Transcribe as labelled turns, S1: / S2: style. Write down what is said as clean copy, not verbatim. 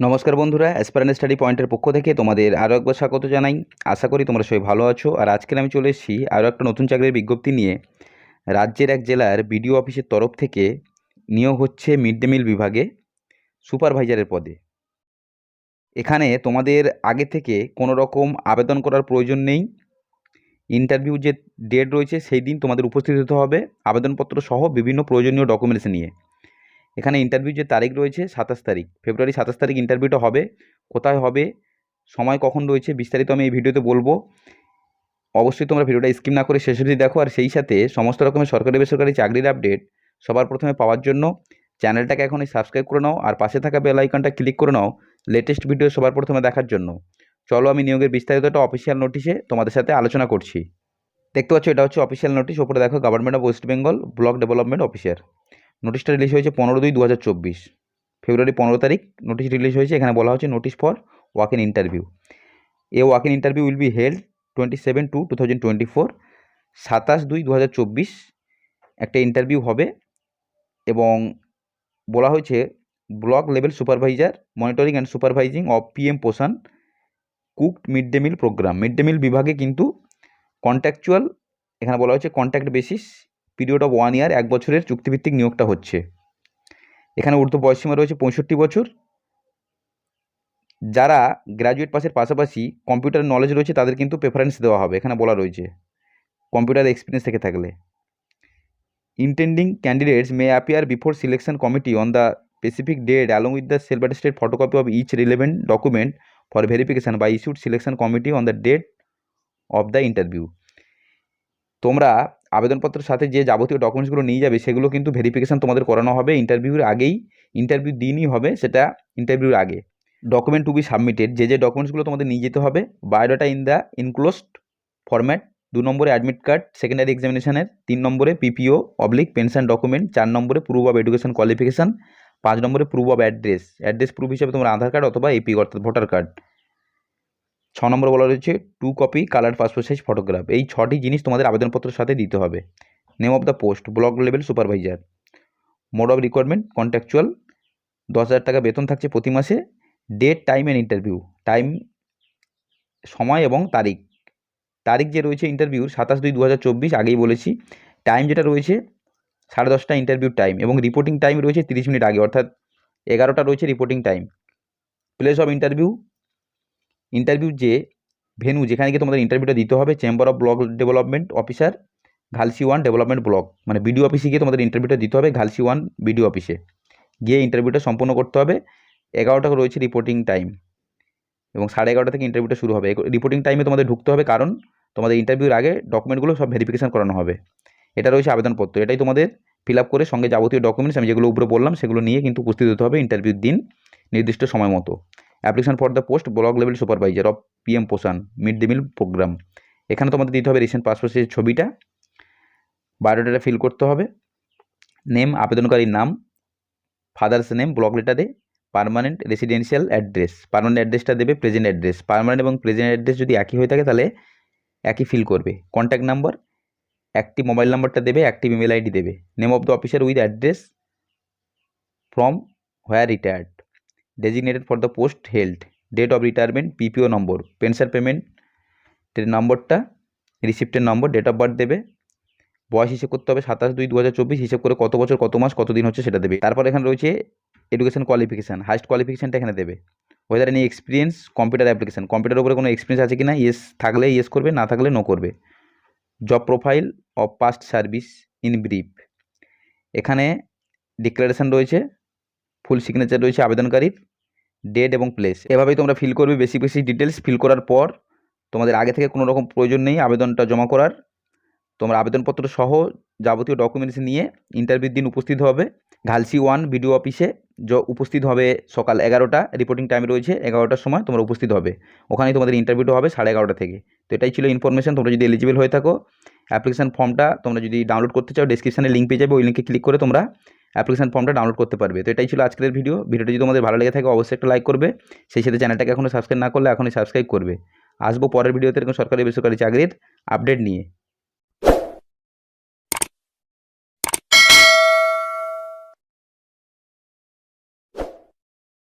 S1: নমস্কার বন্ধুরা, aspirant study পয়েন্টের পক্ষ থেকে তোমাদের আরও একবার স্বাগত জানাই। আশা করি তোমরা সবাই ভালো আছো। আর আজকের আমি চলে এসেছি আরও একটা নতুন চাকরির বিজ্ঞপ্তি নিয়ে। রাজ্যের এক জেলার বিডিও অফিসের তরফ থেকে নিয়োগ হচ্ছে মিড ডে মিল বিভাগে সুপারভাইজারের পদে। এখানে তোমাদের আগে থেকে কোনো রকম আবেদন করার প্রয়োজন নেই। ইন্টারভিউ যে ডেট রয়েছে সেই দিন তোমাদের উপস্থিত হতে হবে আবেদনপত্র সহ বিভিন্ন প্রয়োজনীয় ডকুমেন্টস নিয়ে। এখানে ইন্টারভিউ যে তারিখ রয়েছে 27 তারিখ, ফেব্রুয়ারি 27 তারিখ ইন্টারভিউটা হবে। কোথায় হবে, সময় কখন রয়েছে, বিস্তারিত আমি এই ভিডিওতে বলবো। অবশ্যই তোমরা ভিডিওটা স্কিপ না করে শেষ অবধি দেখো। আর সেই সাথে সমস্ত রকমের সরকারি বেসরকারি চাকরির আপডেট সবার প্রথমে পাওয়ার জন্য চ্যানেলটাকে এখনই সাবস্ক্রাইব করে নাও আর পাশে থাকা বেল আইকনটা ক্লিক করে নাও লেটেস্ট ভিডিও সবার প্রথমে দেখার জন্য। চলো আমি নিয়োগের বিস্তারিতটা অফিসিয়াল নোটিশে তোমাদের সাথে আলোচনা করছি। দেখতে পাচ্ছ, এটা হচ্ছে অফিসিয়াল নোটিশ। ওপরে দেখো government of West Bengal block development officer. নোটিশটা রিলিজ হয়েছে 15/2/2024, ফেব্রুয়ারি 15 তারিখ নোটিশ রিলিজ হয়েছে। এখানে বলা হচ্ছে notice for walk in interview. Walk in interview will be held 27/2/2024, 27/2/2024 একটা ইন্টারভিউ হবে। এবং বলা হয়েছে block level supervisor monitoring and supervising of PM Poshan cooked mid day meal programme. Mid day meal বিভাগে কিন্তু কন্ট্রাকচুয়াল, এখানে বলা হচ্ছে contract basis, period of 1 year, 1 বছরের চুক্তিভিত্তিক নিয়োগটা হচ্ছে। এখানে ঊর্ধ্ব বয়সসীমা রয়েছে 65 বছর। যারা গ্র্যাজুয়েট পাসের পাশাপাশি কম্পিউটার নলেজ রয়েছে তাদের কিন্তু প্রেফারেন্স দেওয়া হবে। এখানে বলা রয়েছে কম্পিউটার এক্সপিরিয়েন্স থেকে থাকলে। Intending candidates may appear before selection committee on the specific date along with the self attested photocopy of each relevant document for verification by issued selection committee on the date of the interview. তোমরা আবেদনপত্রের সাথে যে যাবতীয় ডকুমেন্টসগুলো নিয়ে যাবে সেগুলো কিন্তু ভেরিফিকেশান তোমাদের করানো হবে ইন্টারভিউর আগেই। ইন্টারভিউ দিনই হবে সেটা, ইন্টারভিউর আগে। ডকুমেন্ট টু বি সাবমিটেড, যে ডকুমেন্টসগুলো তোমাদের নিয়ে যেতে হবে: biodata in the enclosed format, 2 নম্বরে অ্যাডমিট কার্ড সেকেন্ডারি এক্সামিনেশনের, 3 নম্বরে PPO/পেনশন ডকুমেন্ট, 4 নম্বরে প্রুফ অফ এডুকেশন কোয়ালিফিকেশান, 5 নম্বরে প্রুফ অফ অ্যাড্রেস প্রুফ হিসেবে তোমার আধার কার্ড অথবা এপি অর্থাৎ ভোটার কার্ড। 6 নম্বরে বলা রয়েছে 2 copy colour passport size photograph. এই 6টি জিনিস তোমাদের আবেদনপত্রের সাথে দিতে হবে। Name of the post block level supervisor. Mode of requirement contractual, 10,000 টাকা বেতন থাকছে প্রতি মাসে। Date, time and interview, time সময় এবং তারিখ। তারিখ যে রয়েছে ইন্টারভিউর 27/2/2024, আগেই বলেছি। টাইম যেটা রয়েছে 10:30 ইন্টারভিউ টাইম, এবং রিপোর্টিং টাইম রয়েছে 30 মিনিট আগে, অর্থাৎ 11টা রয়েছে reporting time. Place of interview, interview যে ভেনু যেখানে গিয়ে তোমাদের ইন্টারভিউটা দিতে হবে, chamber of block development officer, Ghalsi 1 development block, মানে বিডিও অফিসে গিয়ে তোমাদের ইন্টারভিউটা দিতে হবে। ঘালসি 1 বিডিও অফিসে গিয়ে ইন্টারভিউটা সম্পূর্ণ করতে হবে। 11টা রয়েছে রিপোর্টিং টাইম এবং 11:30 থেকে ইন্টারভিউটা শুরু হবে। রিপোর্টিং টাইমে তোমাদের ঢুকতে হবে, কারণ তোমাদের ইন্টারভিউর আগে ডকুমেন্টগুলো সব ভেরিফিকেশান করানো হবে। এটা রয়েছে আবেদনপত্র, এটাই তোমাদের ফিল আপ করে সঙ্গে যাবতীয় ডকুমেন্টস আমি যেগুলো উপরে বললাম সেগুলো নিয়ে কিন্তু উপস্থিত হতে হবে ইন্টারভিউর দিন নির্দিষ্ট সময় মতো। Application for the post block level supervisor of PM পোষণ মিড ডে মিল প্রোগ্রাম। এখানে তোমাদের দিতে হবে রিসেন্ট পাসপোর্ট সাইজের ছবিটা, বায়োডাটা ফিল করতে হবে, নেম আবেদনকারীর নাম, ফাদার্স নেম ব্লক লেটারে, পার্মানেন্ট রেসিডেন্সিয়াল অ্যাড্রেস, পার্মানেন্ট অ্যাড্রেসটা দেবে, প্রেজেন্ট অ্যাড্রেস, পার্মানেন্ট এবং প্রেজেন্ট অ্যাড্রেস যদি একই হয়ে থাকে তাহলে একই ফিল করবে। কন্ট্যাক্ট নাম্বার, একটি মোবাইল নাম্বারটা দেবে, একটি ইমেল আইডি দেবে। Name of the officer with address from where retired, designated for the post held, date of retirement, PPO number, pension পেমেন্টের নম্বরটা, রিসিপ্টের নম্বর, ডেট অফ বার্থ দেবে। বয়স হিসেব করতে হবে 27/2/2024, হিসেব করে কত বছর কত মাস কত দিন হচ্ছে সেটা দেবে। তারপর এখানে রয়েছে এডুকেশন কোয়ালিফিকেশান, হাইস্ট কোয়ালিফিকেশানটা এখানে দেবে। Weather any experience computer application, কম্পিউটারের উপরে কোনো এক্সপিরিয়েন্স আছে কি না, ইয়েস থাকলে ইয়েস করবে, না থাকলে নো করবে। Job profile of past service in brief, এখানে ডিক্লারেশান রয়েছে, ফুল সিগনেচার রয়েছে আবেদনকারীর, ডেট এবং প্লেস। এভাবেই তোমরা ফিল করবে বেসিক ডিটেলস। ফিল করার পর তোমাদের আগে থেকে কোনো রকম প্রয়োজন নেই আবেদনটা জমা করার। তোমরা আবেদনপত্র সহ যাবতীয় ডকুমেন্টস নিয়ে ইন্টারভিউর দিন উপস্থিত হবে ঘালসি 1 বিডিও অফিসে। উপস্থিত হবে সকাল 11টা, রিপোর্টিং টাইম রয়েছে 11টার সময় তোমরা উপস্থিত হবে। ওখানেই তোমাদের ইন্টারভিউটা হবে 11:30 থেকে। তো এটাই ছিল ইনফরমেশন। তোমরা যদি এলিজিবল হয়ে থাকো, অ্যাপ্লিকেশান ফর্মটা তোমরা যদি ডাউনলোড করতে চাও, ডেসক্রিপশানে লিঙ্ক পেয়ে যাবে, ওই লিঙ্কে ক্লিক করে তোমরা অ্যাপ্লিকেশান ফর্মটা ডাউনলোড করতে পারবে। তো এটাই ছিল আজকের ভিডিওটা যদি তোমাদের ভালো লেগে থাকে অবশ্যই একটা লাইক করবে, সেই সাথে চ্যানেলটাকে এখনও সাবস্ক্রাইব না করলে এখনই সাবস্ক্রাইব করবে। আসবো পরের ভিডিওতে এরকম সরকারি বেসরকারি চাকরির আপডেট নিয়ে।